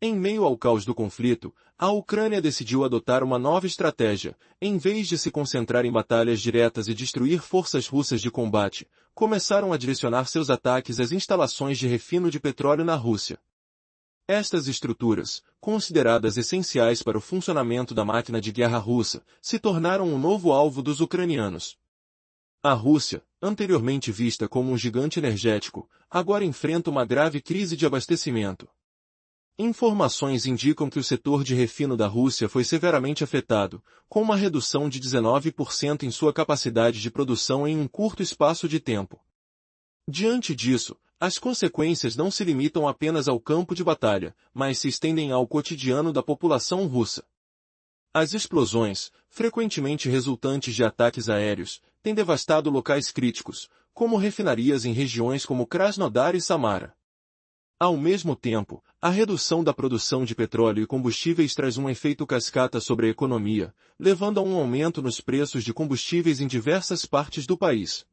Em meio ao caos do conflito, a Ucrânia decidiu adotar uma nova estratégia. Em vez de se concentrar em batalhas diretas e destruir forças russas de combate, começaram a direcionar seus ataques às instalações de refino de petróleo na Rússia. Estas estruturas, consideradas essenciais para o funcionamento da máquina de guerra russa, se tornaram um novo alvo dos ucranianos. A Rússia, anteriormente vista como um gigante energético, agora enfrenta uma grave crise de abastecimento. Informações indicam que o setor de refino da Rússia foi severamente afetado, com uma redução de 19% em sua capacidade de produção em um curto espaço de tempo. Diante disso, as consequências não se limitam apenas ao campo de batalha, mas se estendem ao cotidiano da população russa. As explosões, frequentemente resultantes de ataques aéreos, têm devastado locais críticos, como refinarias em regiões como Krasnodar e Samara. Ao mesmo tempo, a redução da produção de petróleo e combustíveis traz um efeito cascata sobre a economia, levando a um aumento nos preços de combustíveis em diversas partes do país.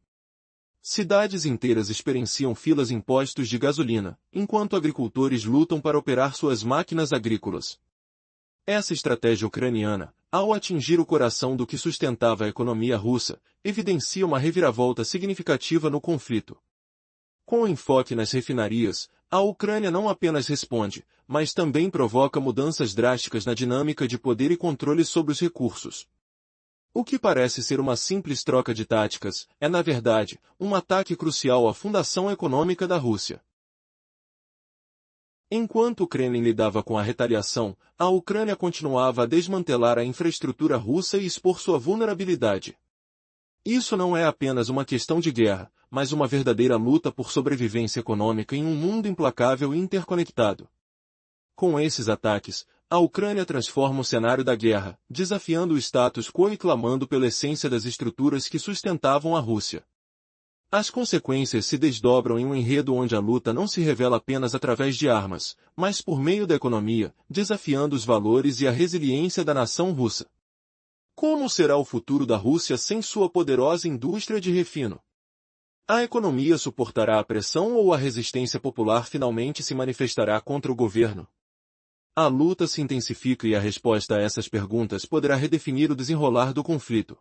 Cidades inteiras experienciam filas em postos de gasolina, enquanto agricultores lutam para operar suas máquinas agrícolas. Essa estratégia ucraniana, ao atingir o coração do que sustentava a economia russa, evidencia uma reviravolta significativa no conflito. Com enfoque nas refinarias, a Ucrânia não apenas responde, mas também provoca mudanças drásticas na dinâmica de poder e controle sobre os recursos. O que parece ser uma simples troca de táticas, é na verdade, um ataque crucial à fundação econômica da Rússia. Enquanto o Kremlin lidava com a retaliação, a Ucrânia continuava a desmantelar a infraestrutura russa e expor sua vulnerabilidade. Isso não é apenas uma questão de guerra, mas uma verdadeira luta por sobrevivência econômica em um mundo implacável e interconectado. Com esses ataques, a Ucrânia transforma o cenário da guerra, desafiando o status quo e clamando pela essência das estruturas que sustentavam a Rússia. As consequências se desdobram em um enredo onde a luta não se revela apenas através de armas, mas por meio da economia, desafiando os valores e a resiliência da nação russa. Como será o futuro da Rússia sem sua poderosa indústria de refino? A economia suportará a pressão ou a resistência popular finalmente se manifestará contra o governo? A luta se intensifica e a resposta a essas perguntas poderá redefinir o desenrolar do conflito.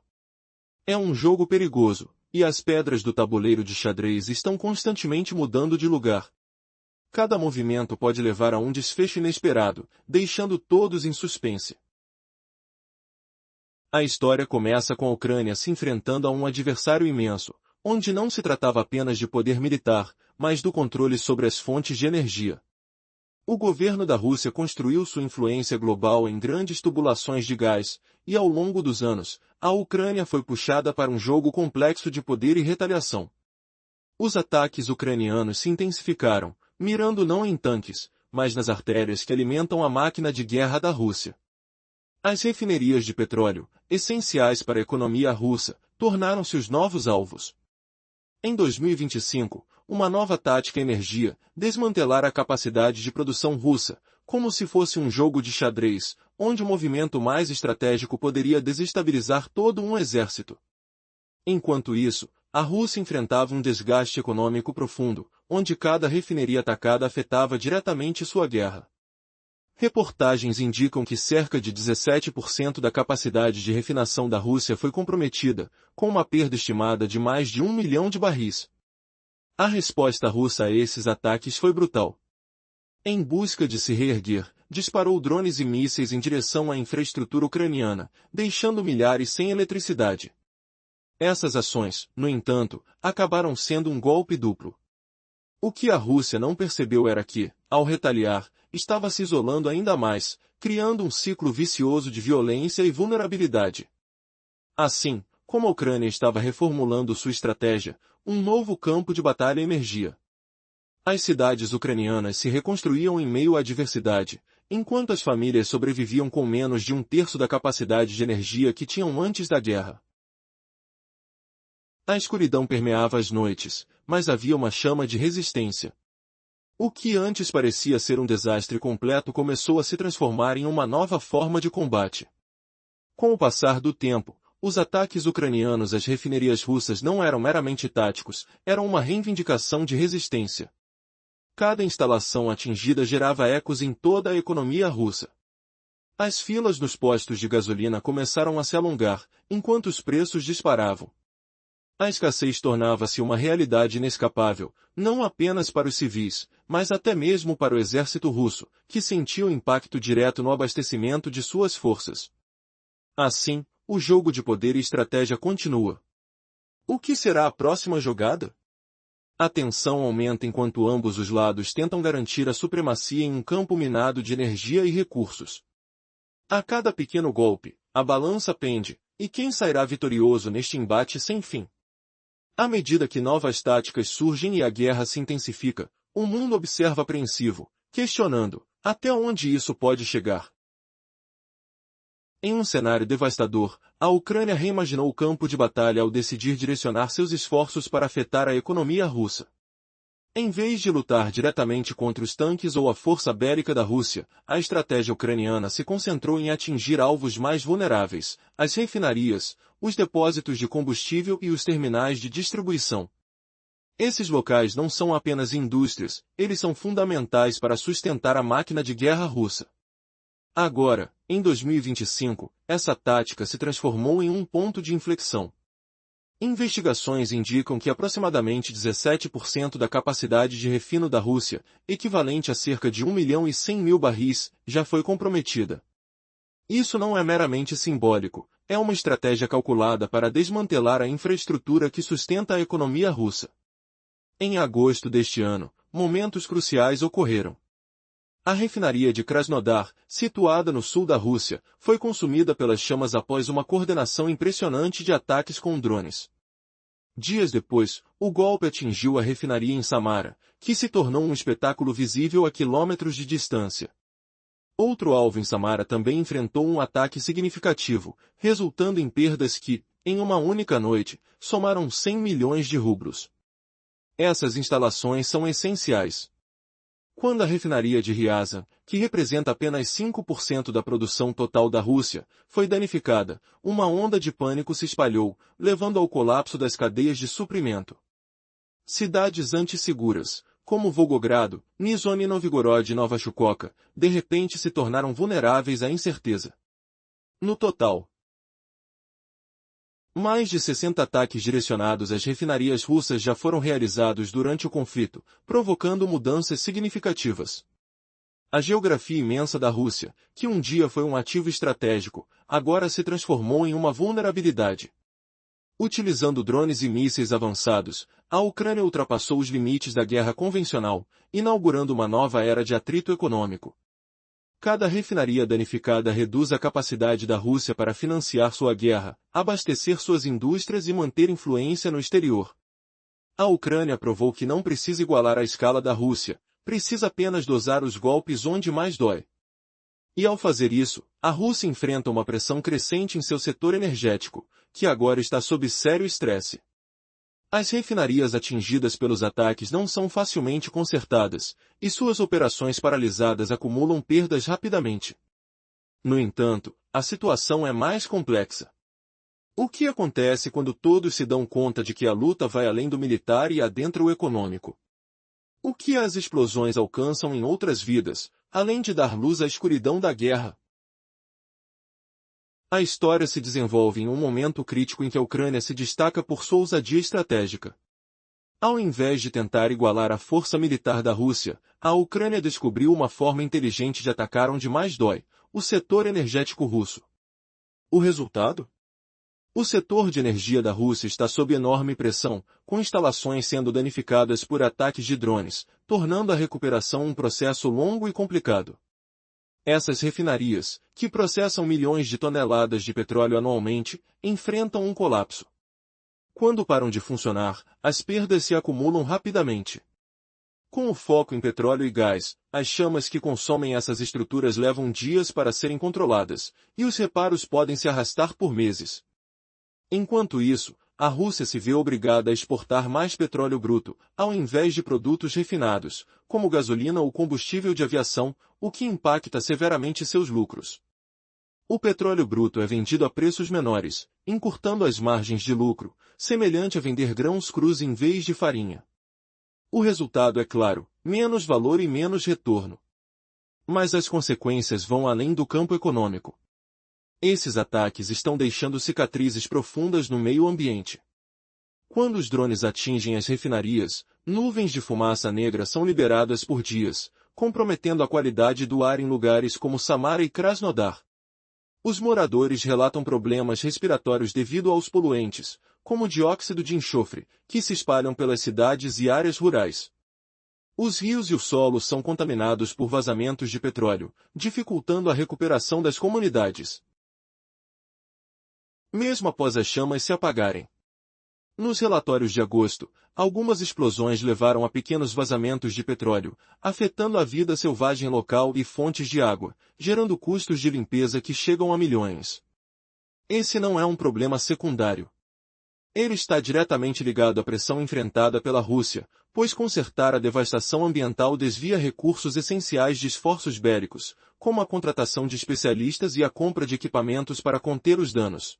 É um jogo perigoso, e as pedras do tabuleiro de xadrez estão constantemente mudando de lugar. Cada movimento pode levar a um desfecho inesperado, deixando todos em suspense. A história começa com a Ucrânia se enfrentando a um adversário imenso, onde não se tratava apenas de poder militar, mas do controle sobre as fontes de energia. O governo da Rússia construiu sua influência global em grandes tubulações de gás, e ao longo dos anos, a Ucrânia foi puxada para um jogo complexo de poder e retaliação. Os ataques ucranianos se intensificaram, mirando não em tanques, mas nas artérias que alimentam a máquina de guerra da Rússia. As refinarias de petróleo, essenciais para a economia russa, tornaram-se os novos alvos. Em 2025, uma nova tática emergia, desmantelar a capacidade de produção russa, como se fosse um jogo de xadrez, onde o movimento mais estratégico poderia desestabilizar todo um exército. Enquanto isso, a Rússia enfrentava um desgaste econômico profundo, onde cada refineria atacada afetava diretamente sua guerra. Reportagens indicam que cerca de 17% da capacidade de refinação da Rússia foi comprometida, com uma perda estimada de mais de 1 milhão de barris. A resposta russa a esses ataques foi brutal. Em busca de se reerguer, disparou drones e mísseis em direção à infraestrutura ucraniana, deixando milhares sem eletricidade. Essas ações, no entanto, acabaram sendo um golpe duplo. O que a Rússia não percebeu era que, ao retaliar, estava se isolando ainda mais, criando um ciclo vicioso de violência e vulnerabilidade. Assim, como a Ucrânia estava reformulando sua estratégia, um novo campo de batalha emergia. As cidades ucranianas se reconstruíam em meio à adversidade, enquanto as famílias sobreviviam com menos de um terço da capacidade de energia que tinham antes da guerra. A escuridão permeava as noites, mas havia uma chama de resistência. O que antes parecia ser um desastre completo começou a se transformar em uma nova forma de combate. Com o passar do tempo, os ataques ucranianos às refinarias russas não eram meramente táticos, eram uma reivindicação de resistência. Cada instalação atingida gerava ecos em toda a economia russa. As filas nos postos de gasolina começaram a se alongar, enquanto os preços disparavam. A escassez tornava-se uma realidade inescapável, não apenas para os civis, mas até mesmo para o exército russo, que sentia o impacto direto no abastecimento de suas forças. Assim, o jogo de poder e estratégia continua. O que será a próxima jogada? A tensão aumenta enquanto ambos os lados tentam garantir a supremacia em um campo minado de energia e recursos. A cada pequeno golpe, a balança pende, e quem sairá vitorioso neste embate sem fim? À medida que novas táticas surgem e a guerra se intensifica, o mundo observa apreensivo, questionando, até onde isso pode chegar? Em um cenário devastador, a Ucrânia reimaginou o campo de batalha ao decidir direcionar seus esforços para afetar a economia russa. Em vez de lutar diretamente contra os tanques ou a força bélica da Rússia, a estratégia ucraniana se concentrou em atingir alvos mais vulneráveis, as refinarias, os depósitos de combustível e os terminais de distribuição. Esses locais não são apenas indústrias, eles são fundamentais para sustentar a máquina de guerra russa. Agora, em 2025, essa tática se transformou em um ponto de inflexão. Investigações indicam que aproximadamente 17% da capacidade de refino da Rússia, equivalente a cerca de 1.100.000 barris, já foi comprometida. Isso não é meramente simbólico, é uma estratégia calculada para desmantelar a infraestrutura que sustenta a economia russa. Em agosto deste ano, momentos cruciais ocorreram. A refinaria de Krasnodar, situada no sul da Rússia, foi consumida pelas chamas após uma coordenação impressionante de ataques com drones. Dias depois, o golpe atingiu a refinaria em Samara, que se tornou um espetáculo visível a quilômetros de distância. Outro alvo em Samara também enfrentou um ataque significativo, resultando em perdas que, em uma única noite, somaram 100 milhões de rublos. Essas instalações são essenciais. Quando a refinaria de Ryazan, que representa apenas 5% da produção total da Rússia, foi danificada, uma onda de pânico se espalhou, levando ao colapso das cadeias de suprimento. Cidades antisseguras, como Volgogrado, Nizhny Novgorod e Nova Chukotka, de repente se tornaram vulneráveis à incerteza. No total, mais de 60 ataques direcionados às refinarias russas já foram realizados durante o conflito, provocando mudanças significativas. A geografia imensa da Rússia, que um dia foi um ativo estratégico, agora se transformou em uma vulnerabilidade. Utilizando drones e mísseis avançados, a Ucrânia ultrapassou os limites da guerra convencional, inaugurando uma nova era de atrito econômico. Cada refinaria danificada reduz a capacidade da Rússia para financiar sua guerra, abastecer suas indústrias e manter influência no exterior. A Ucrânia provou que não precisa igualar a escala da Rússia, precisa apenas dosar os golpes onde mais dói. E ao fazer isso, a Rússia enfrenta uma pressão crescente em seu setor energético, que agora está sob sério estresse. As refinarias atingidas pelos ataques não são facilmente consertadas, e suas operações paralisadas acumulam perdas rapidamente. No entanto, a situação é mais complexa. O que acontece quando todos se dão conta de que a luta vai além do militar e adentra o econômico? O que as explosões alcançam em outras vidas, além de dar luz à escuridão da guerra? A história se desenvolve em um momento crítico em que a Ucrânia se destaca por sua ousadia estratégica. Ao invés de tentar igualar a força militar da Rússia, a Ucrânia descobriu uma forma inteligente de atacar onde mais dói, o setor energético russo. O resultado? O setor de energia da Rússia está sob enorme pressão, com instalações sendo danificadas por ataques de drones, tornando a recuperação um processo longo e complicado. Essas refinarias, que processam milhões de toneladas de petróleo anualmente, enfrentam um colapso. Quando param de funcionar, as perdas se acumulam rapidamente. Com o foco em petróleo e gás, as chamas que consomem essas estruturas levam dias para serem controladas, e os reparos podem se arrastar por meses. Enquanto isso, a Rússia se vê obrigada a exportar mais petróleo bruto, ao invés de produtos refinados, como gasolina ou combustível de aviação, o que impacta severamente seus lucros. O petróleo bruto é vendido a preços menores, encurtando as margens de lucro, semelhante a vender grãos crus em vez de farinha. O resultado é claro, menos valor e menos retorno. Mas as consequências vão além do campo econômico. Esses ataques estão deixando cicatrizes profundas no meio ambiente. Quando os drones atingem as refinarias, nuvens de fumaça negra são liberadas por dias, comprometendo a qualidade do ar em lugares como Samara e Krasnodar. Os moradores relatam problemas respiratórios devido aos poluentes, como o dióxido de enxofre, que se espalham pelas cidades e áreas rurais. Os rios e o solo são contaminados por vazamentos de petróleo, dificultando a recuperação das comunidades. Mesmo após as chamas se apagarem. Nos relatórios de agosto, algumas explosões levaram a pequenos vazamentos de petróleo, afetando a vida selvagem local e fontes de água, gerando custos de limpeza que chegam a milhões. Esse não é um problema secundário. Ele está diretamente ligado à pressão enfrentada pela Rússia, pois consertar a devastação ambiental desvia recursos essenciais de esforços bélicos, como a contratação de especialistas e a compra de equipamentos para conter os danos.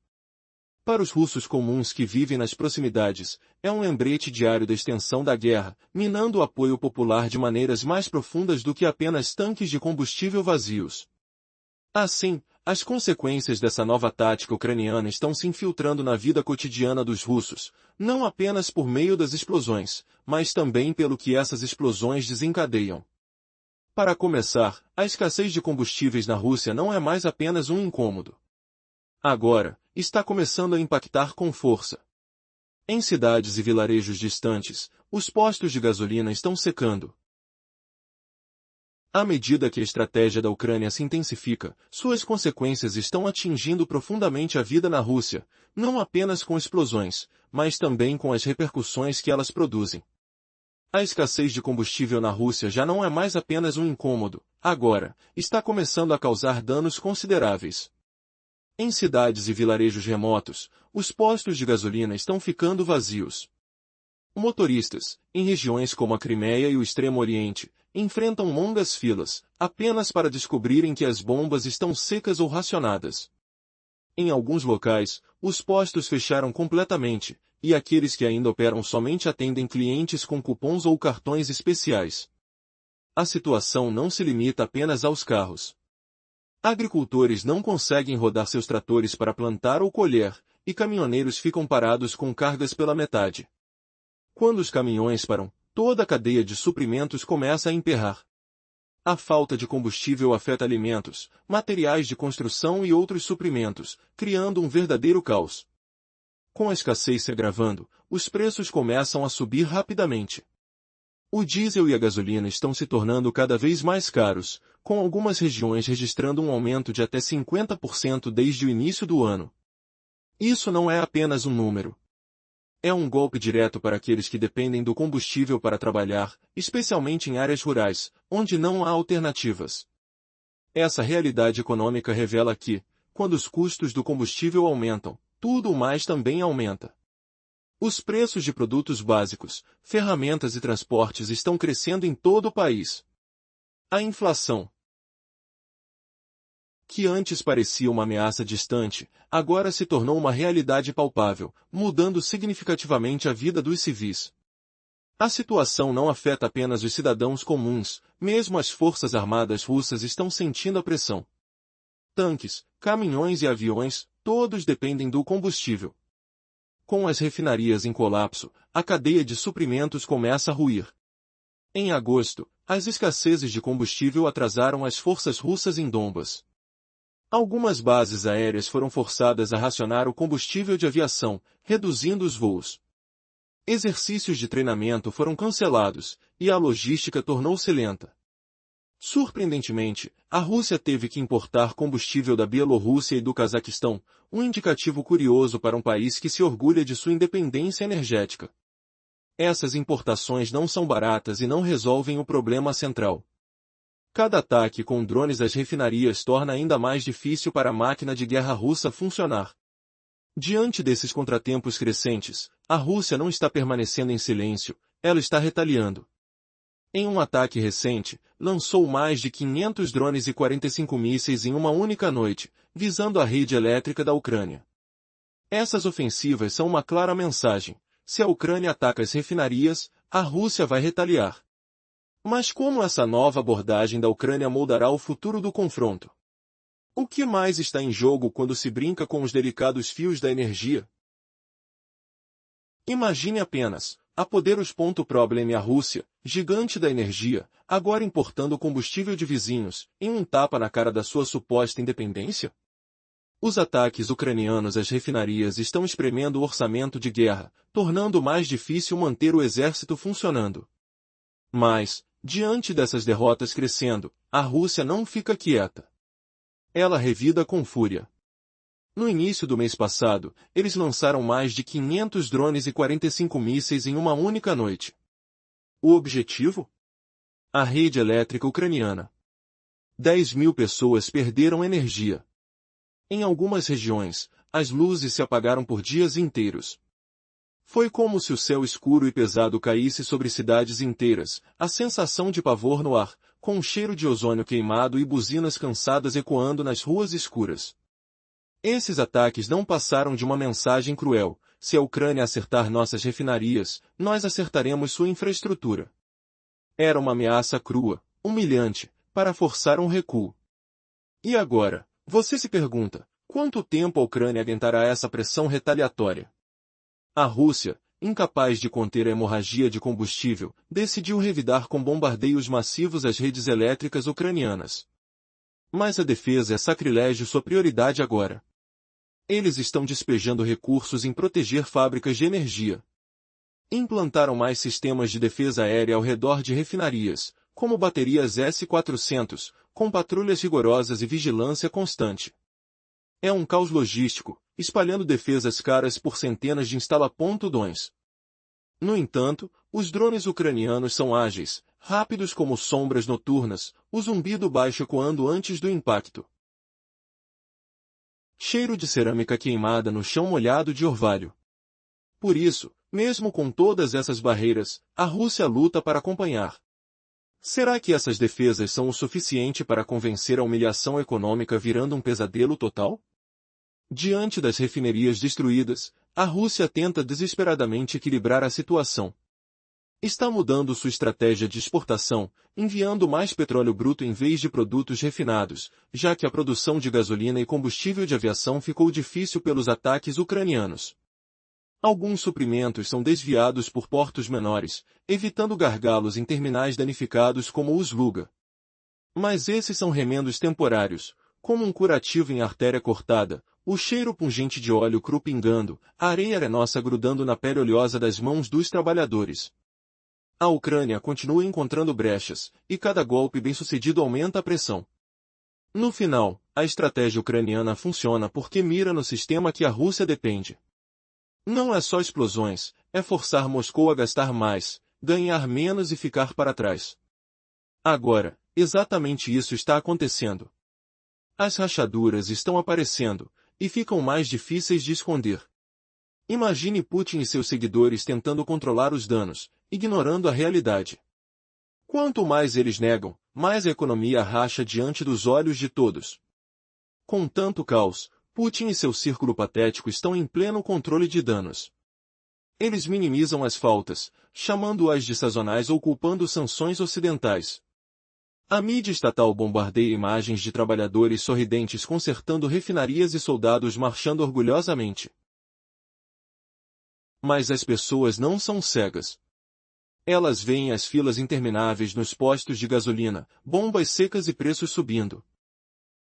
Para os russos comuns que vivem nas proximidades, é um lembrete diário da extensão da guerra, minando o apoio popular de maneiras mais profundas do que apenas tanques de combustível vazios. Assim, as consequências dessa nova tática ucraniana estão se infiltrando na vida cotidiana dos russos, não apenas por meio das explosões, mas também pelo que essas explosões desencadeiam. Para começar, a escassez de combustíveis na Rússia não é mais apenas um incômodo. Agora, está começando a impactar com força. Em cidades e vilarejos distantes, os postos de gasolina estão secando. À medida que a estratégia da Ucrânia se intensifica, suas consequências estão atingindo profundamente a vida na Rússia, não apenas com explosões, mas também com as repercussões que elas produzem. A escassez de combustível na Rússia já não é mais apenas um incômodo, agora, está começando a causar danos consideráveis. Em cidades e vilarejos remotos, os postos de gasolina estão ficando vazios. Motoristas, em regiões como a Crimeia e o Extremo Oriente, enfrentam longas filas, apenas para descobrirem que as bombas estão secas ou racionadas. Em alguns locais, os postos fecharam completamente, e aqueles que ainda operam somente atendem clientes com cupons ou cartões especiais. A situação não se limita apenas aos carros. Agricultores não conseguem rodar seus tratores para plantar ou colher, e caminhoneiros ficam parados com cargas pela metade. Quando os caminhões param, toda a cadeia de suprimentos começa a emperrar. A falta de combustível afeta alimentos, materiais de construção e outros suprimentos, criando um verdadeiro caos. Com a escassez se agravando, os preços começam a subir rapidamente. O diesel e a gasolina estão se tornando cada vez mais caros, com algumas regiões registrando um aumento de até 50% desde o início do ano. Isso não é apenas um número. É um golpe direto para aqueles que dependem do combustível para trabalhar, especialmente em áreas rurais, onde não há alternativas. Essa realidade econômica revela que, quando os custos do combustível aumentam, tudo o mais também aumenta. Os preços de produtos básicos, ferramentas e transportes estão crescendo em todo o país. A inflação, que antes parecia uma ameaça distante, agora se tornou uma realidade palpável, mudando significativamente a vida dos civis. A situação não afeta apenas os cidadãos comuns, mesmo as forças armadas russas estão sentindo a pressão. Tanques, caminhões e aviões, todos dependem do combustível. Com as refinarias em colapso, a cadeia de suprimentos começa a ruir. Em agosto, as escassezes de combustível atrasaram as forças russas em Donbas. Algumas bases aéreas foram forçadas a racionar o combustível de aviação, reduzindo os voos. Exercícios de treinamento foram cancelados, e a logística tornou-se lenta. Surpreendentemente, a Rússia teve que importar combustível da Bielorrússia e do Cazaquistão, um indicativo curioso para um país que se orgulha de sua independência energética. Essas importações não são baratas e não resolvem o problema central. Cada ataque com drones às refinarias torna ainda mais difícil para a máquina de guerra russa funcionar. Diante desses contratempos crescentes, a Rússia não está permanecendo em silêncio, ela está retaliando. Em um ataque recente, lançou mais de 500 drones e 45 mísseis em uma única noite, visando a rede elétrica da Ucrânia. Essas ofensivas são uma clara mensagem: se a Ucrânia ataca as refinarias, a Rússia vai retaliar. Mas como essa nova abordagem da Ucrânia moldará o futuro do confronto? O que mais está em jogo quando se brinca com os delicados fios da energia? Imagine apenas, a poderos. Problem a Rússia, gigante da energia, agora importando combustível de vizinhos, em um tapa na cara da sua suposta independência? Os ataques ucranianos às refinarias estão espremendo o orçamento de guerra, tornando mais difícil manter o exército funcionando. Mas, diante dessas derrotas crescendo, a Rússia não fica quieta. Ela revida com fúria. No início do mês passado, eles lançaram mais de 500 drones e 45 mísseis em uma única noite. O objetivo? A rede elétrica ucraniana. 10.000 pessoas perderam energia. Em algumas regiões, as luzes se apagaram por dias inteiros. Foi como se o céu escuro e pesado caísse sobre cidades inteiras, a sensação de pavor no ar, com um cheiro de ozônio queimado e buzinas cansadas ecoando nas ruas escuras. Esses ataques não passaram de uma mensagem cruel: se a Ucrânia acertar nossas refinarias, nós acertaremos sua infraestrutura. Era uma ameaça crua, humilhante, para forçar um recuo. E agora, você se pergunta, quanto tempo a Ucrânia aguentará essa pressão retaliatória? A Rússia, incapaz de conter a hemorragia de combustível, decidiu revidar com bombardeios massivos as redes elétricas ucranianas. Mas a defesa é sacrilégio sua prioridade agora. Eles estão despejando recursos em proteger fábricas de energia. Implantaram mais sistemas de defesa aérea ao redor de refinarias, como baterias S-400, com patrulhas rigorosas e vigilância constante. É um caos logístico, espalhando defesas caras por centenas de instala-pontos. No entanto, os drones ucranianos são ágeis, rápidos como sombras noturnas, o zumbido baixo ecoando antes do impacto. Cheiro de cerâmica queimada no chão molhado de orvalho. Por isso, mesmo com todas essas barreiras, a Rússia luta para acompanhar. Será que essas defesas são o suficiente para convencer a humilhação econômica virando um pesadelo total? Diante das refinarias destruídas, a Rússia tenta desesperadamente equilibrar a situação. Está mudando sua estratégia de exportação, enviando mais petróleo bruto em vez de produtos refinados, já que a produção de gasolina e combustível de aviação ficou difícil pelos ataques ucranianos. Alguns suprimentos são desviados por portos menores, evitando gargalos em terminais danificados como os Luga. Mas esses são remendos temporários, como um curativo em artéria cortada, o cheiro pungente de óleo cru pingando, a areia arenosa grudando na pele oleosa das mãos dos trabalhadores. A Ucrânia continua encontrando brechas, e cada golpe bem-sucedido aumenta a pressão. No final, a estratégia ucraniana funciona porque mira no sistema que a Rússia depende. Não é só explosões, é forçar Moscou a gastar mais, ganhar menos e ficar para trás. Agora, exatamente isso está acontecendo. As rachaduras estão aparecendo, e ficam mais difíceis de esconder. Imagine Putin e seus seguidores tentando controlar os danos, ignorando a realidade. Quanto mais eles negam, mais a economia racha diante dos olhos de todos. Com tanto caos, Putin e seu círculo patético estão em pleno controle de danos. Eles minimizam as faltas, chamando-as de sazonais ou culpando sanções ocidentais. A mídia estatal bombardeia imagens de trabalhadores sorridentes consertando refinarias e soldados marchando orgulhosamente. Mas as pessoas não são cegas. Elas veem as filas intermináveis nos postos de gasolina, bombas secas e preços subindo.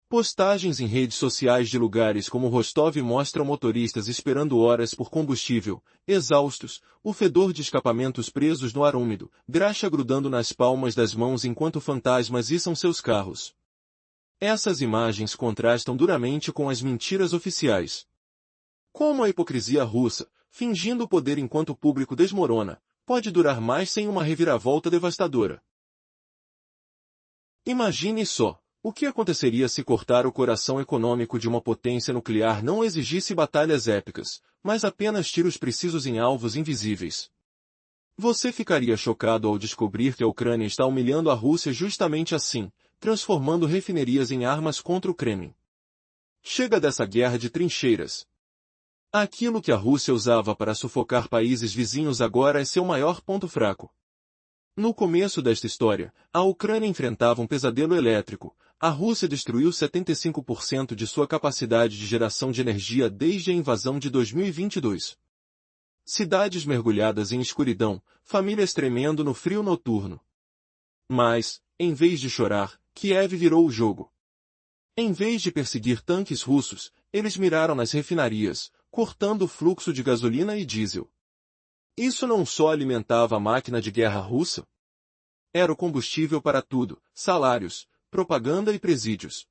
Postagens em redes sociais de lugares como Rostov mostram motoristas esperando horas por combustível, exaustos, o fedor de escapamentos presos no ar úmido, graxa grudando nas palmas das mãos enquanto fantasmas içam seus carros. Essas imagens contrastam duramente com as mentiras oficiais. Como a hipocrisia russa, fingindo poder enquanto o público desmorona, pode durar mais sem uma reviravolta devastadora. Imagine só. O que aconteceria se cortar o coração econômico de uma potência nuclear não exigisse batalhas épicas, mas apenas tiros precisos em alvos invisíveis? Você ficaria chocado ao descobrir que a Ucrânia está humilhando a Rússia justamente assim, transformando refinarias em armas contra o Kremlin. Chega dessa guerra de trincheiras. Aquilo que a Rússia usava para sufocar países vizinhos agora é seu maior ponto fraco. No começo desta história, a Ucrânia enfrentava um pesadelo elétrico. A Rússia destruiu 75% de sua capacidade de geração de energia desde a invasão de 2022. Cidades mergulhadas em escuridão, famílias tremendo no frio noturno. Mas, em vez de chorar, Kiev virou o jogo. Em vez de perseguir tanques russos, eles miraram nas refinarias, cortando o fluxo de gasolina e diesel. Isso não só alimentava a máquina de guerra russa? Era o combustível para tudo: salários, propaganda e presídios.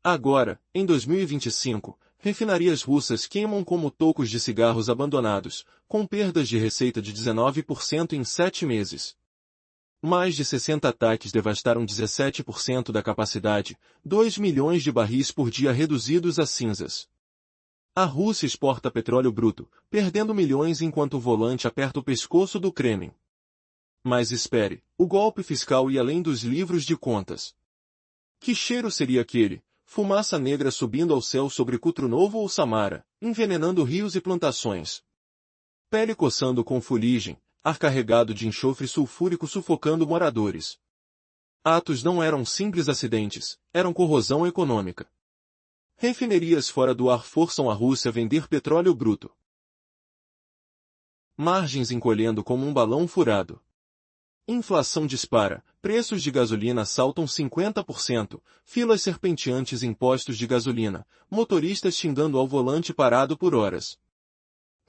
Agora, em 2025, refinarias russas queimam como tocos de cigarros abandonados, com perdas de receita de 19% em 7 meses. Mais de 60 ataques devastaram 17% da capacidade, 2 milhões de barris por dia reduzidos a cinzas. A Rússia exporta petróleo bruto, perdendo milhões enquanto o volante aperta o pescoço do Kremlin. Mas espere, o golpe fiscal ia além dos livros de contas. Que cheiro seria aquele? Fumaça negra subindo ao céu sobre Kutronovo ou Samara, envenenando rios e plantações. Pele coçando com fuligem, ar carregado de enxofre sulfúrico sufocando moradores. Atos não eram simples acidentes, eram corrosão econômica. Refinarias fora do ar forçam a Rússia a vender petróleo bruto. Margens encolhendo como um balão furado. Inflação dispara, preços de gasolina saltam 50%, filas serpenteantes em postos de gasolina, motoristas xingando ao volante parado por horas.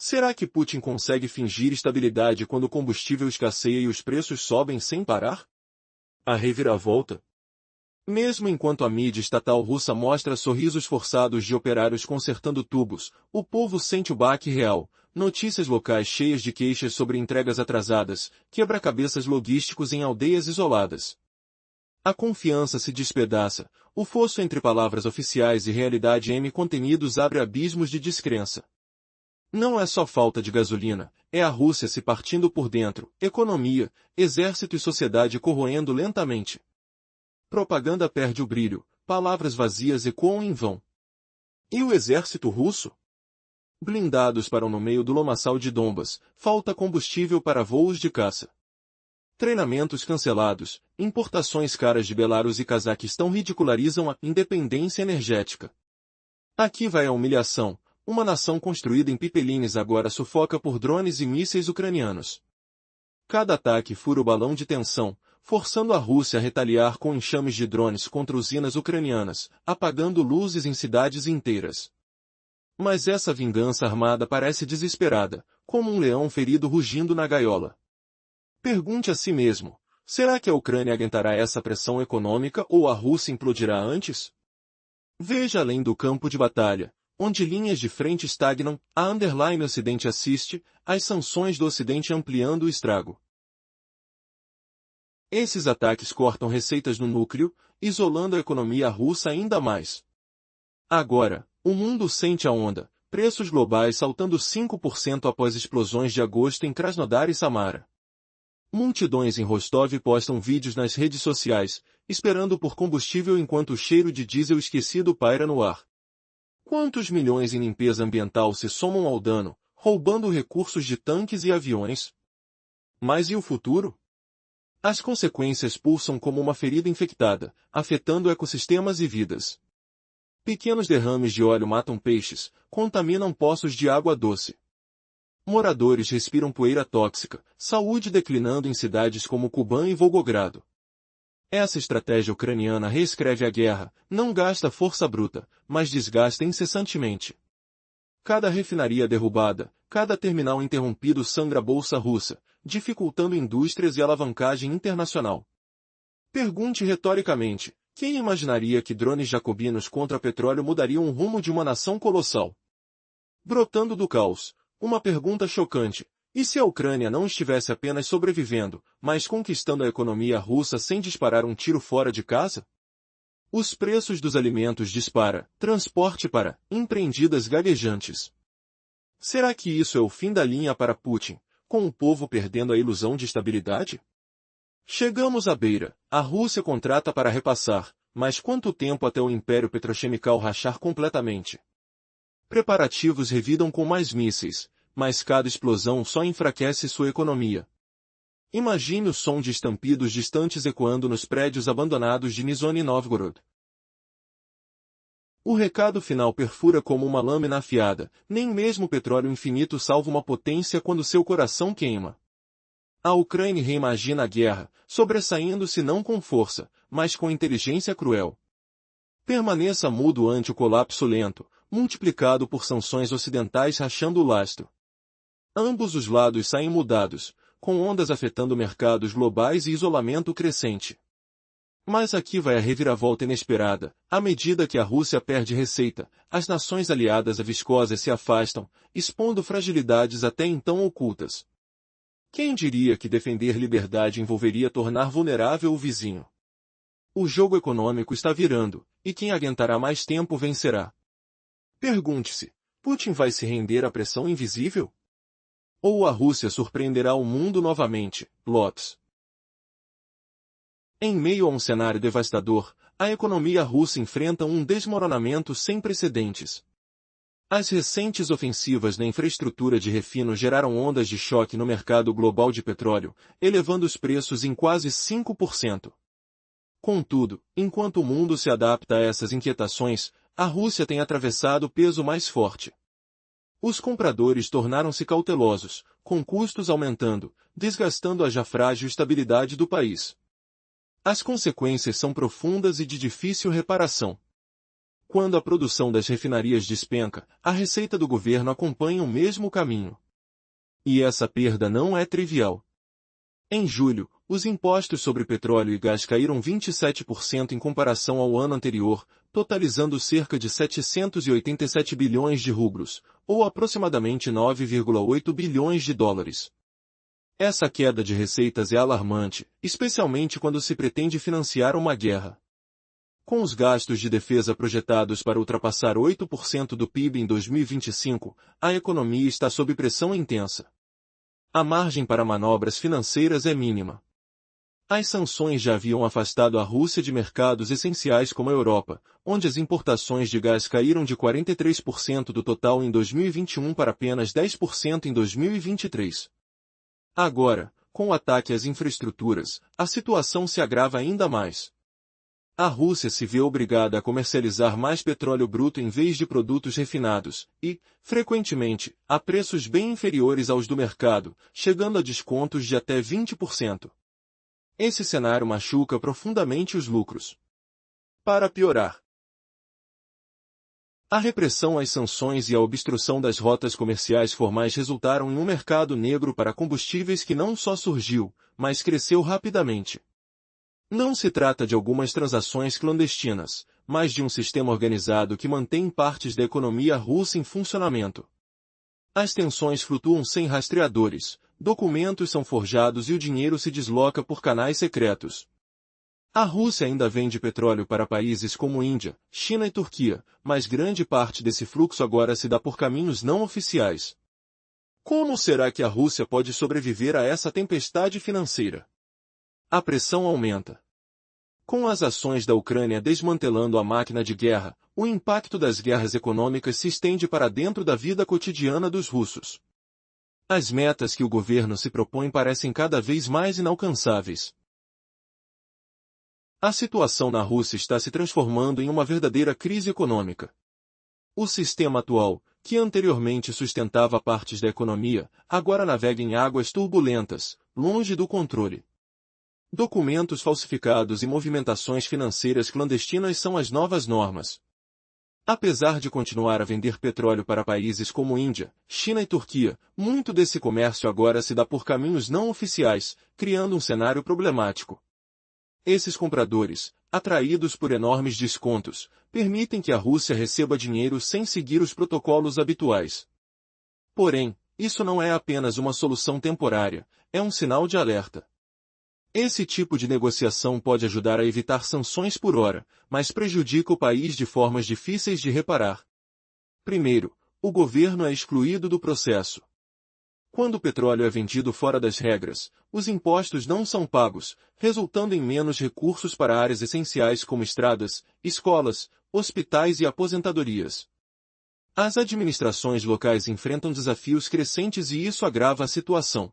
Será que Putin consegue fingir estabilidade quando o combustível escasseia e os preços sobem sem parar? A reviravolta? Mesmo enquanto a mídia estatal russa mostra sorrisos forçados de operários consertando tubos, o povo sente o baque real. Notícias locais cheias de queixas sobre entregas atrasadas, quebra-cabeças logísticos em aldeias isoladas. A confiança se despedaça, o fosso entre palavras oficiais e realidade contenidos abre abismos de descrença. Não é só falta de gasolina, é a Rússia se partindo por dentro, economia, exército e sociedade corroendo lentamente. Propaganda perde o brilho, palavras vazias ecoam em vão. E o exército russo? Blindados param no meio do lomaçal de Donbas, falta combustível para voos de caça. Treinamentos cancelados, importações caras de Belarus e Cazaquistão ridicularizam a independência energética. Aqui vai a humilhação, uma nação construída em pipelines agora sufoca por drones e mísseis ucranianos. Cada ataque fura o balão de tensão, forçando a Rússia a retaliar com enxames de drones contra usinas ucranianas, apagando luzes em cidades inteiras. Mas essa vingança armada parece desesperada, como um leão ferido rugindo na gaiola. Pergunte a si mesmo, será que a Ucrânia aguentará essa pressão econômica ou a Rússia implodirá antes? Veja além do campo de batalha, onde linhas de frente estagnam, a underline Ocidente assiste, as sanções do Ocidente ampliando o estrago. Esses ataques cortam receitas no núcleo, isolando a economia russa ainda mais. Agora, o mundo sente a onda, preços globais saltando 5% após explosões de agosto em Krasnodar e Samara. Multidões em Rostov postam vídeos nas redes sociais, esperando por combustível enquanto o cheiro de diesel esquecido paira no ar. Quantos milhões em limpeza ambiental se somam ao dano, roubando recursos de tanques e aviões? Mas e o futuro? As consequências pulsam como uma ferida infectada, afetando ecossistemas e vidas. Pequenos derrames de óleo matam peixes, contaminam poços de água doce. Moradores respiram poeira tóxica, saúde declinando em cidades como Kuban e Volgogrado. Essa estratégia ucraniana reescreve a guerra, não gasta força bruta, mas desgasta incessantemente. Cada refinaria derrubada, cada terminal interrompido sangra a bolsa russa, dificultando indústrias e alavancagem internacional. Pergunte retoricamente, quem imaginaria que drones jacobinos contra petróleo mudariam o rumo de uma nação colossal? Brotando do caos, uma pergunta chocante. E se a Ucrânia não estivesse apenas sobrevivendo, mas conquistando a economia russa sem disparar um tiro fora de casa? Os preços dos alimentos dispara, transporte para, empreendidas gaguejantes. Será que isso é o fim da linha para Putin, com o povo perdendo a ilusão de estabilidade? Chegamos à beira, a Rússia contrata para repassar, mas quanto tempo até o império petrochemical rachar completamente? Preparativos revidam com mais mísseis, mas cada explosão só enfraquece sua economia. Imagine o som de estampidos distantes ecoando nos prédios abandonados de Nizhny Novgorod. O recado final perfura como uma lâmina afiada, nem mesmo o petróleo infinito salva uma potência quando seu coração queima. A Ucrânia reimagina a guerra, sobressaindo-se não com força, mas com inteligência cruel. Permaneça mudo ante o colapso lento, multiplicado por sanções ocidentais rachando o lastro. Ambos os lados saem mudados, com ondas afetando mercados globais e isolamento crescente. Mas aqui vai a reviravolta inesperada. À medida que a Rússia perde receita, as nações aliadas à viscosa se afastam, expondo fragilidades até então ocultas. Quem diria que defender liberdade envolveria tornar vulnerável o vizinho? O jogo econômico está virando, e quem aguentará mais tempo vencerá. Pergunte-se, Putin vai se render à pressão invisível? Ou a Rússia surpreenderá o mundo novamente, Lotus? Em meio a um cenário devastador, a economia russa enfrenta um desmoronamento sem precedentes. As recentes ofensivas na infraestrutura de refino geraram ondas de choque no mercado global de petróleo, elevando os preços em quase 5%. Contudo, enquanto o mundo se adapta a essas inquietações, a Rússia tem atravessado o peso mais forte. Os compradores tornaram-se cautelosos, com custos aumentando, desgastando a já frágil estabilidade do país. As consequências são profundas e de difícil reparação. Quando a produção das refinarias despenca, a receita do governo acompanha o mesmo caminho. E essa perda não é trivial. Em julho, os impostos sobre petróleo e gás caíram 27% em comparação ao ano anterior, totalizando cerca de 787 bilhões de rublos, ou aproximadamente 9,8 bilhões de dólares. Essa queda de receitas é alarmante, especialmente quando se pretende financiar uma guerra. Com os gastos de defesa projetados para ultrapassar 8% do PIB em 2025, a economia está sob pressão intensa. A margem para manobras financeiras é mínima. As sanções já haviam afastado a Rússia de mercados essenciais como a Europa, onde as importações de gás caíram de 43% do total em 2021 para apenas 10% em 2023. Agora, com o ataque às infraestruturas, a situação se agrava ainda mais. A Rússia se vê obrigada a comercializar mais petróleo bruto em vez de produtos refinados, e, frequentemente, a preços bem inferiores aos do mercado, chegando a descontos de até 20%. Esse cenário machuca profundamente os lucros. Para piorar, a repressão às sanções e a obstrução das rotas comerciais formais resultaram em um mercado negro para combustíveis que não só surgiu, mas cresceu rapidamente. Não se trata de algumas transações clandestinas, mas de um sistema organizado que mantém partes da economia russa em funcionamento. As tensões flutuam sem rastreadores, documentos são forjados e o dinheiro se desloca por canais secretos. A Rússia ainda vende petróleo para países como Índia, China e Turquia, mas grande parte desse fluxo agora se dá por caminhos não oficiais. Como será que a Rússia pode sobreviver a essa tempestade financeira? A pressão aumenta. Com as ações da Ucrânia desmantelando a máquina de guerra, o impacto das guerras econômicas se estende para dentro da vida cotidiana dos russos. As metas que o governo se propõe parecem cada vez mais inalcançáveis. A situação na Rússia está se transformando em uma verdadeira crise econômica. O sistema atual, que anteriormente sustentava partes da economia, agora navega em águas turbulentas, longe do controle. Documentos falsificados e movimentações financeiras clandestinas são as novas normas. Apesar de continuar a vender petróleo para países como Índia, China e Turquia, muito desse comércio agora se dá por caminhos não oficiais, criando um cenário problemático. Esses compradores, atraídos por enormes descontos, permitem que a Rússia receba dinheiro sem seguir os protocolos habituais. Porém, isso não é apenas uma solução temporária, é um sinal de alerta. Esse tipo de negociação pode ajudar a evitar sanções por hora, mas prejudica o país de formas difíceis de reparar. Primeiro, o governo é excluído do processo. Quando o petróleo é vendido fora das regras, os impostos não são pagos, resultando em menos recursos para áreas essenciais como estradas, escolas, hospitais e aposentadorias. As administrações locais enfrentam desafios crescentes e isso agrava a situação.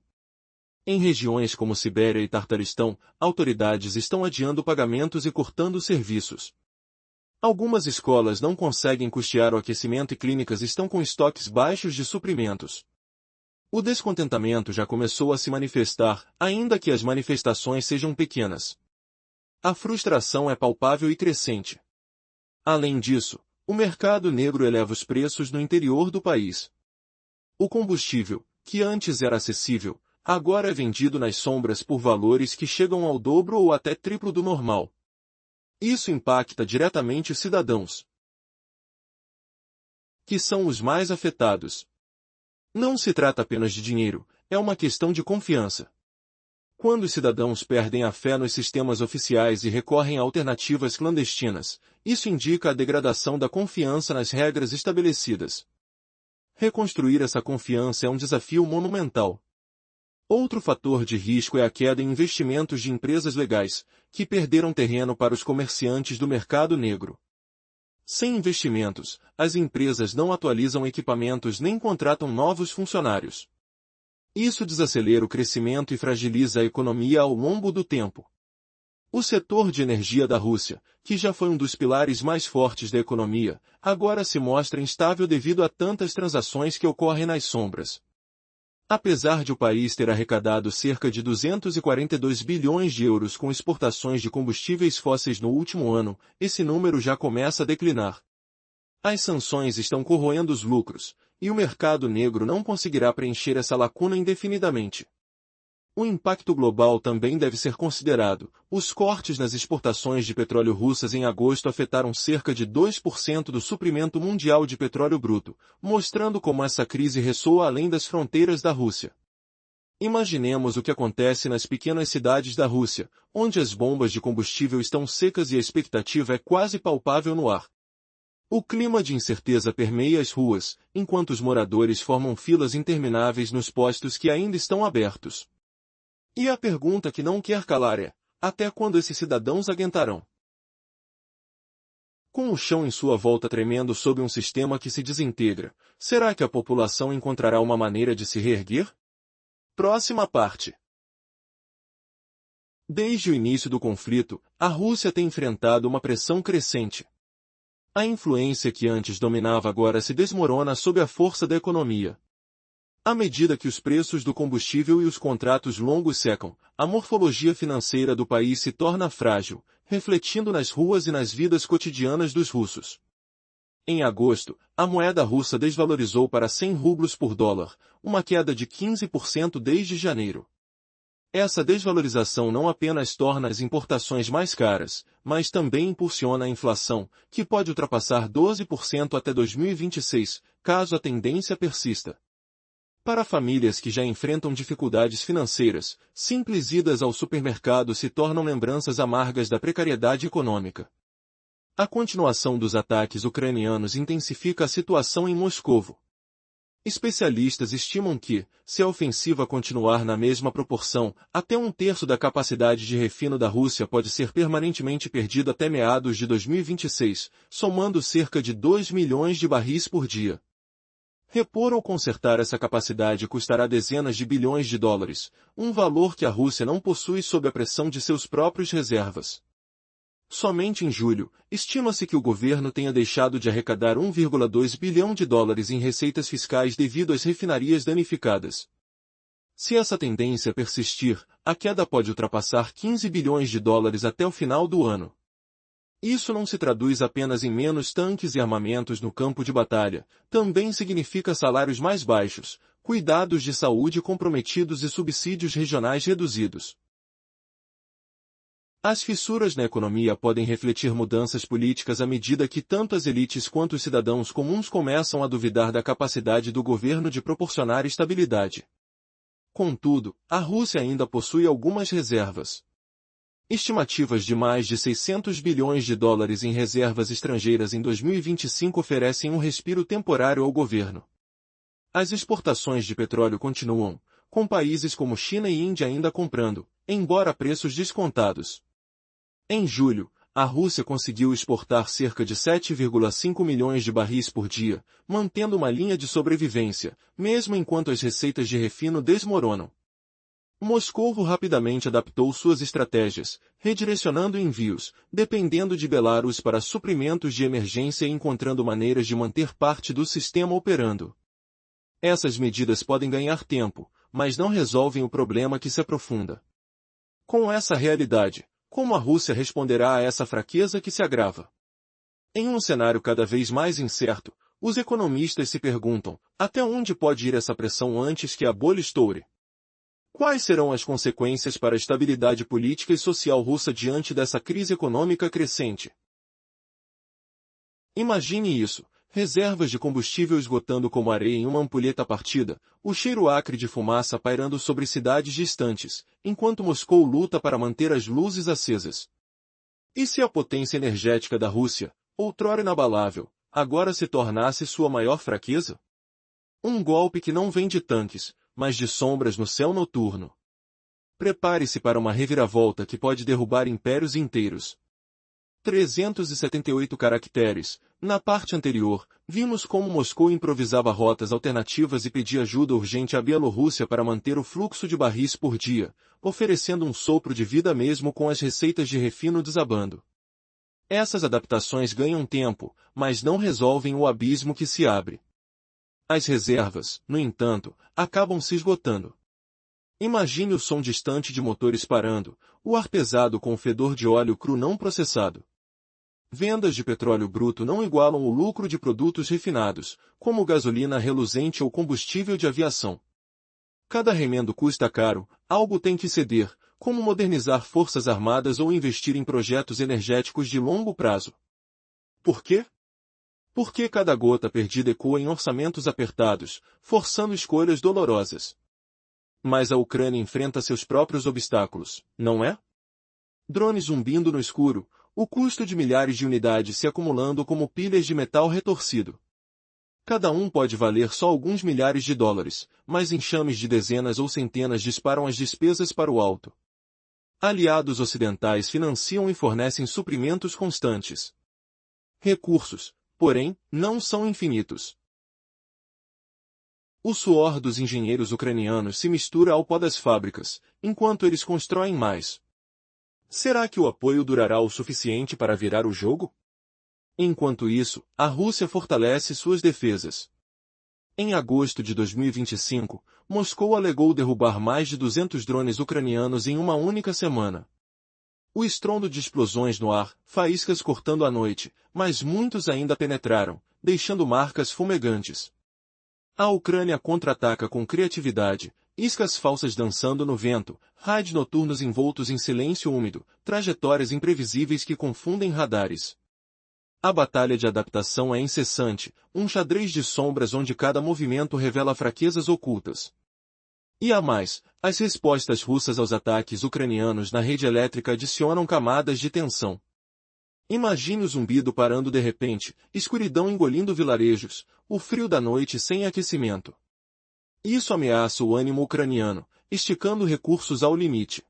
Em regiões como Sibéria e Tartaristão, autoridades estão adiando pagamentos e cortando serviços. Algumas escolas não conseguem custear o aquecimento e clínicas estão com estoques baixos de suprimentos. O descontentamento já começou a se manifestar, ainda que as manifestações sejam pequenas. A frustração é palpável e crescente. Além disso, o mercado negro eleva os preços no interior do país. O combustível, que antes era acessível, agora é vendido nas sombras por valores que chegam ao dobro ou até triplo do normal. Isso impacta diretamente os cidadãos, que são os mais afetados. Não se trata apenas de dinheiro, é uma questão de confiança. Quando os cidadãos perdem a fé nos sistemas oficiais e recorrem a alternativas clandestinas, isso indica a degradação da confiança nas regras estabelecidas. Reconstruir essa confiança é um desafio monumental. Outro fator de risco é a queda em investimentos de empresas legais, que perderam terreno para os comerciantes do mercado negro. Sem investimentos, as empresas não atualizam equipamentos nem contratam novos funcionários. Isso desacelera o crescimento e fragiliza a economia ao longo do tempo. O setor de energia da Rússia, que já foi um dos pilares mais fortes da economia, agora se mostra instável devido a tantas transações que ocorrem nas sombras. Apesar de o país ter arrecadado cerca de 242 bilhões de euros com exportações de combustíveis fósseis no último ano, esse número já começa a declinar. As sanções estão corroendo os lucros, e o mercado negro não conseguirá preencher essa lacuna indefinidamente. O impacto global também deve ser considerado. Os cortes nas exportações de petróleo russas em agosto afetaram cerca de 2% do suprimento mundial de petróleo bruto, mostrando como essa crise ressoa além das fronteiras da Rússia. Imaginemos o que acontece nas pequenas cidades da Rússia, onde as bombas de combustível estão secas e a expectativa é quase palpável no ar. O clima de incerteza permeia as ruas, enquanto os moradores formam filas intermináveis nos postos que ainda estão abertos. E a pergunta que não quer calar é: até quando esses cidadãos aguentarão? Com o chão em sua volta tremendo sob um sistema que se desintegra, será que a população encontrará uma maneira de se reerguer? Próxima parte. Desde o início do conflito, a Rússia tem enfrentado uma pressão crescente. A influência que antes dominava agora se desmorona sob a força da economia. À medida que os preços do combustível e os contratos longos secam, a morfologia financeira do país se torna frágil, refletindo nas ruas e nas vidas cotidianas dos russos. Em agosto, a moeda russa desvalorizou para 100 rublos por dólar, uma queda de 15% desde janeiro. Essa desvalorização não apenas torna as importações mais caras, mas também impulsiona a inflação, que pode ultrapassar 12% até 2026, caso a tendência persista. Para famílias que já enfrentam dificuldades financeiras, simples idas ao supermercado se tornam lembranças amargas da precariedade econômica. A continuação dos ataques ucranianos intensifica a situação em Moscovo. Especialistas estimam que, se a ofensiva continuar na mesma proporção, até um terço da capacidade de refino da Rússia pode ser permanentemente perdido até meados de 2026, somando cerca de 2 milhões de barris por dia. Repor ou consertar essa capacidade custará dezenas de bilhões de dólares, um valor que a Rússia não possui sob a pressão de seus próprios reservas. Somente em julho, estima-se que o governo tenha deixado de arrecadar 1,2 bilhão de dólares em receitas fiscais devido às refinarias danificadas. Se essa tendência persistir, a queda pode ultrapassar 15 bilhões de dólares até o final do ano. Isso não se traduz apenas em menos tanques e armamentos no campo de batalha, também significa salários mais baixos, cuidados de saúde comprometidos e subsídios regionais reduzidos. As fissuras na economia podem refletir mudanças políticas à medida que tanto as elites quanto os cidadãos comuns começam a duvidar da capacidade do governo de proporcionar estabilidade. Contudo, a Rússia ainda possui algumas reservas. Estimativas de mais de 600 bilhões de dólares em reservas estrangeiras em 2025 oferecem um respiro temporário ao governo. As exportações de petróleo continuam, com países como China e Índia ainda comprando, embora a preços descontados. Em julho, a Rússia conseguiu exportar cerca de 7,5 milhões de barris por dia, mantendo uma linha de sobrevivência, mesmo enquanto as receitas de refino desmoronam. Moscou rapidamente adaptou suas estratégias, redirecionando envios, dependendo de Belarus para suprimentos de emergência e encontrando maneiras de manter parte do sistema operando. Essas medidas podem ganhar tempo, mas não resolvem o problema que se aprofunda. Com essa realidade, como a Rússia responderá a essa fraqueza que se agrava? Em um cenário cada vez mais incerto, os economistas se perguntam, até onde pode ir essa pressão antes que a bolha estoure? Quais serão as consequências para a estabilidade política e social russa diante dessa crise econômica crescente? Imagine isso, reservas de combustível esgotando como areia em uma ampulheta partida, o cheiro acre de fumaça pairando sobre cidades distantes, enquanto Moscou luta para manter as luzes acesas. E se a potência energética da Rússia, outrora inabalável, agora se tornasse sua maior fraqueza? Um golpe que não vem de tanques, mas de sombras no céu noturno. Prepare-se para uma reviravolta que pode derrubar impérios inteiros. 378 caracteres. Na parte anterior, vimos como Moscou improvisava rotas alternativas e pedia ajuda urgente à Bielorrússia para manter o fluxo de barris por dia, oferecendo um sopro de vida mesmo com as receitas de refino desabando. Essas adaptações ganham tempo, mas não resolvem o abismo que se abre. As reservas, no entanto, acabam se esgotando. Imagine o som distante de motores parando, o ar pesado com o fedor de óleo cru não processado. Vendas de petróleo bruto não igualam o lucro de produtos refinados, como gasolina reluzente ou combustível de aviação. Cada remendo custa caro, algo tem que ceder, como modernizar forças armadas ou investir em projetos energéticos de longo prazo. Por quê? Porque cada gota perdida ecoa em orçamentos apertados, forçando escolhas dolorosas. Mas a Ucrânia enfrenta seus próprios obstáculos, não é? Drones zumbindo no escuro, o custo de milhares de unidades se acumulando como pilhas de metal retorcido. Cada um pode valer só alguns milhares de dólares, mas enxames de dezenas ou centenas disparam as despesas para o alto. Aliados ocidentais financiam e fornecem suprimentos constantes. Recursos, porém, não são infinitos. O suor dos engenheiros ucranianos se mistura ao pó das fábricas, enquanto eles constroem mais. Será que o apoio durará o suficiente para virar o jogo? Enquanto isso, a Rússia fortalece suas defesas. Em agosto de 2025, Moscou alegou derrubar mais de 200 drones ucranianos em uma única semana. O estrondo de explosões no ar, faíscas cortando a noite, mas muitos ainda penetraram, deixando marcas fumegantes. A Ucrânia contra-ataca com criatividade, iscas falsas dançando no vento, raids noturnos envoltos em silêncio úmido, trajetórias imprevisíveis que confundem radares. A batalha de adaptação é incessante, um xadrez de sombras onde cada movimento revela fraquezas ocultas. E há mais, as respostas russas aos ataques ucranianos na rede elétrica adicionam camadas de tensão. Imagine o zumbido parando de repente, escuridão engolindo vilarejos, o frio da noite sem aquecimento. Isso ameaça o ânimo ucraniano, esticando recursos ao limite.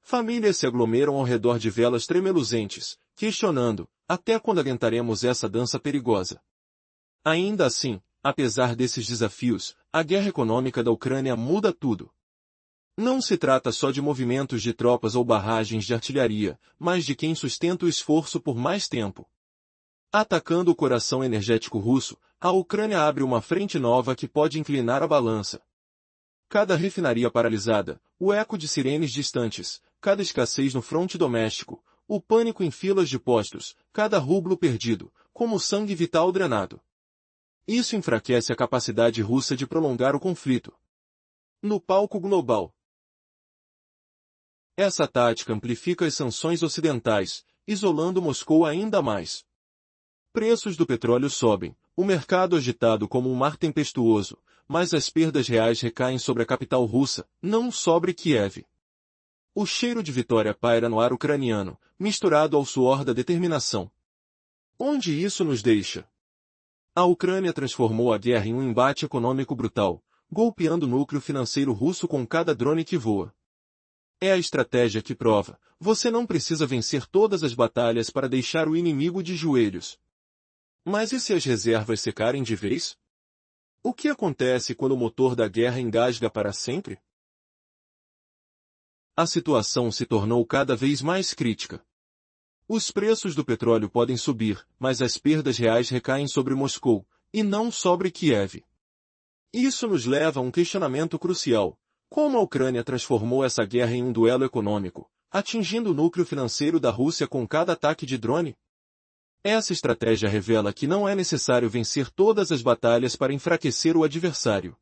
Famílias se aglomeram ao redor de velas tremeluzentes, questionando, até quando aguentaremos essa dança perigosa? Ainda assim, apesar desses desafios, a guerra econômica da Ucrânia muda tudo. Não se trata só de movimentos de tropas ou barragens de artilharia, mas de quem sustenta o esforço por mais tempo. Atacando o coração energético russo, a Ucrânia abre uma frente nova que pode inclinar a balança. Cada refinaria paralisada, o eco de sirenes distantes, cada escassez no fronte doméstico, o pânico em filas de postos, cada rublo perdido, como sangue vital drenado. Isso enfraquece a capacidade russa de prolongar o conflito. No palco global, essa tática amplifica as sanções ocidentais, isolando Moscou ainda mais. Preços do petróleo sobem, o mercado agitado como um mar tempestuoso, mas as perdas reais recaem sobre a capital russa, não sobre Kiev. O cheiro de vitória paira no ar ucraniano, misturado ao suor da determinação. Onde isso nos deixa? A Ucrânia transformou a guerra em um embate econômico brutal, golpeando o núcleo financeiro russo com cada drone que voa. É a estratégia que prova, você não precisa vencer todas as batalhas para deixar o inimigo de joelhos. Mas e se as reservas secarem de vez? O que acontece quando o motor da guerra engasga para sempre? A situação se tornou cada vez mais crítica. Os preços do petróleo podem subir, mas as perdas reais recaem sobre Moscou, e não sobre Kiev. Isso nos leva a um questionamento crucial. Como a Ucrânia transformou essa guerra em um duelo econômico, atingindo o núcleo financeiro da Rússia com cada ataque de drone? Essa estratégia revela que não é necessário vencer todas as batalhas para enfraquecer o adversário.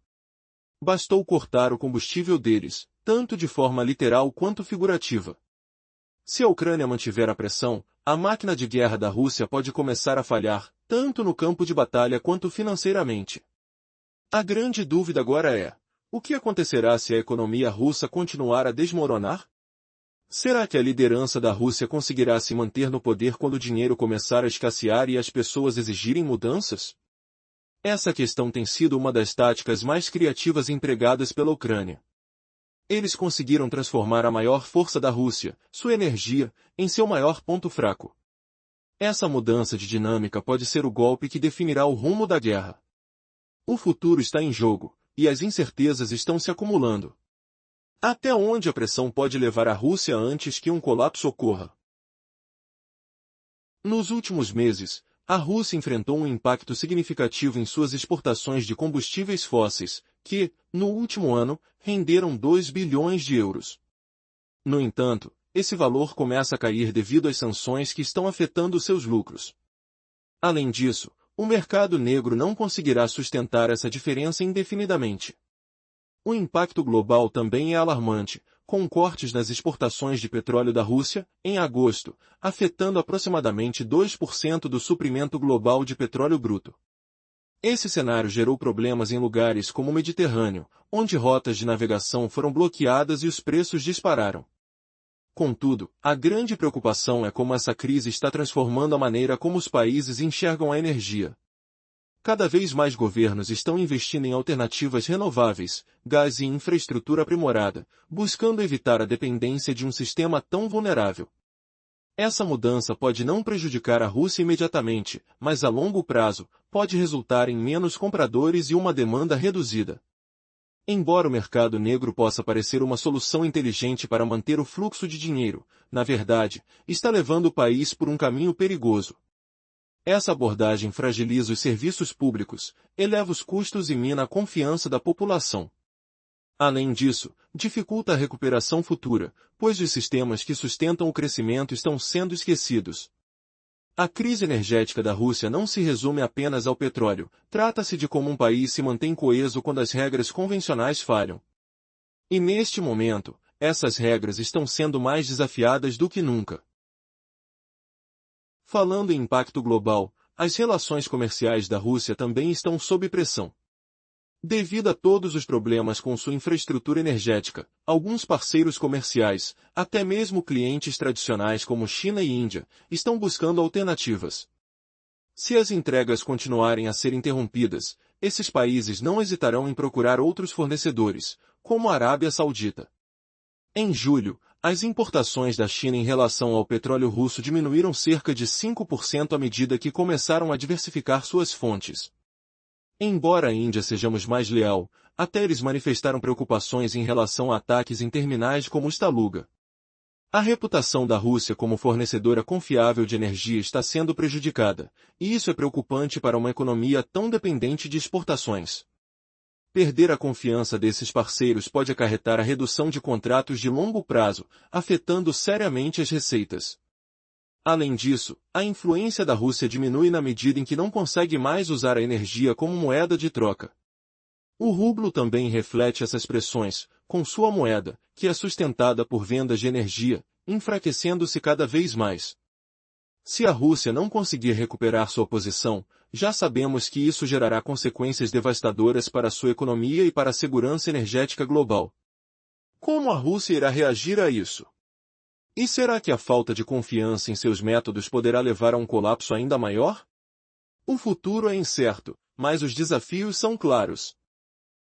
Bastou cortar o combustível deles, tanto de forma literal quanto figurativa. Se a Ucrânia mantiver a pressão, a máquina de guerra da Rússia pode começar a falhar, tanto no campo de batalha quanto financeiramente. A grande dúvida agora é: o que acontecerá se a economia russa continuar a desmoronar? Será que a liderança da Rússia conseguirá se manter no poder quando o dinheiro começar a escassear e as pessoas exigirem mudanças? Essa questão tem sido uma das táticas mais criativas empregadas pela Ucrânia. Eles conseguiram transformar a maior força da Rússia, sua energia, em seu maior ponto fraco. Essa mudança de dinâmica pode ser o golpe que definirá o rumo da guerra. O futuro está em jogo, e as incertezas estão se acumulando. Até onde a pressão pode levar a Rússia antes que um colapso ocorra? Nos últimos meses, a Rússia enfrentou um impacto significativo em suas exportações de combustíveis fósseis, que, no último ano, renderam 2 bilhões de euros. No entanto, esse valor começa a cair devido às sanções que estão afetando seus lucros. Além disso, o mercado negro não conseguirá sustentar essa diferença indefinidamente. O impacto global também é alarmante, com cortes nas exportações de petróleo da Rússia, em agosto, afetando aproximadamente 2% do suprimento global de petróleo bruto. Esse cenário gerou problemas em lugares como o Mediterrâneo, onde rotas de navegação foram bloqueadas e os preços dispararam. Contudo, a grande preocupação é como essa crise está transformando a maneira como os países enxergam a energia. Cada vez mais governos estão investindo em alternativas renováveis, gás e infraestrutura aprimorada, buscando evitar a dependência de um sistema tão vulnerável. Essa mudança pode não prejudicar a Rússia imediatamente, mas a longo prazo, pode resultar em menos compradores e uma demanda reduzida. Embora o mercado negro possa parecer uma solução inteligente para manter o fluxo de dinheiro, na verdade, está levando o país por um caminho perigoso. Essa abordagem fragiliza os serviços públicos, eleva os custos e mina a confiança da população. Além disso, dificulta a recuperação futura, pois os sistemas que sustentam o crescimento estão sendo esquecidos. A crise energética da Rússia não se resume apenas ao petróleo, trata-se de como um país se mantém coeso quando as regras convencionais falham. E neste momento, essas regras estão sendo mais desafiadas do que nunca. Falando em impacto global, as relações comerciais da Rússia também estão sob pressão. Devido a todos os problemas com sua infraestrutura energética, alguns parceiros comerciais, até mesmo clientes tradicionais como China e Índia, estão buscando alternativas. Se as entregas continuarem a ser interrompidas, esses países não hesitarão em procurar outros fornecedores, como a Arábia Saudita. Em julho, as importações da China em relação ao petróleo russo diminuíram cerca de 5% à medida que começaram a diversificar suas fontes. Embora a Índia sejamos mais leal, até eles manifestaram preocupações em relação a ataques em terminais como os Taluga. A reputação da Rússia como fornecedora confiável de energia está sendo prejudicada, e isso é preocupante para uma economia tão dependente de exportações. Perder a confiança desses parceiros pode acarretar a redução de contratos de longo prazo, afetando seriamente as receitas. Além disso, a influência da Rússia diminui na medida em que não consegue mais usar a energia como moeda de troca. O rublo também reflete essas pressões, com sua moeda, que é sustentada por vendas de energia, enfraquecendo-se cada vez mais. Se a Rússia não conseguir recuperar sua posição, já sabemos que isso gerará consequências devastadoras para sua economia e para a segurança energética global. Como a Rússia irá reagir a isso? E será que a falta de confiança em seus métodos poderá levar a um colapso ainda maior? O futuro é incerto, mas os desafios são claros.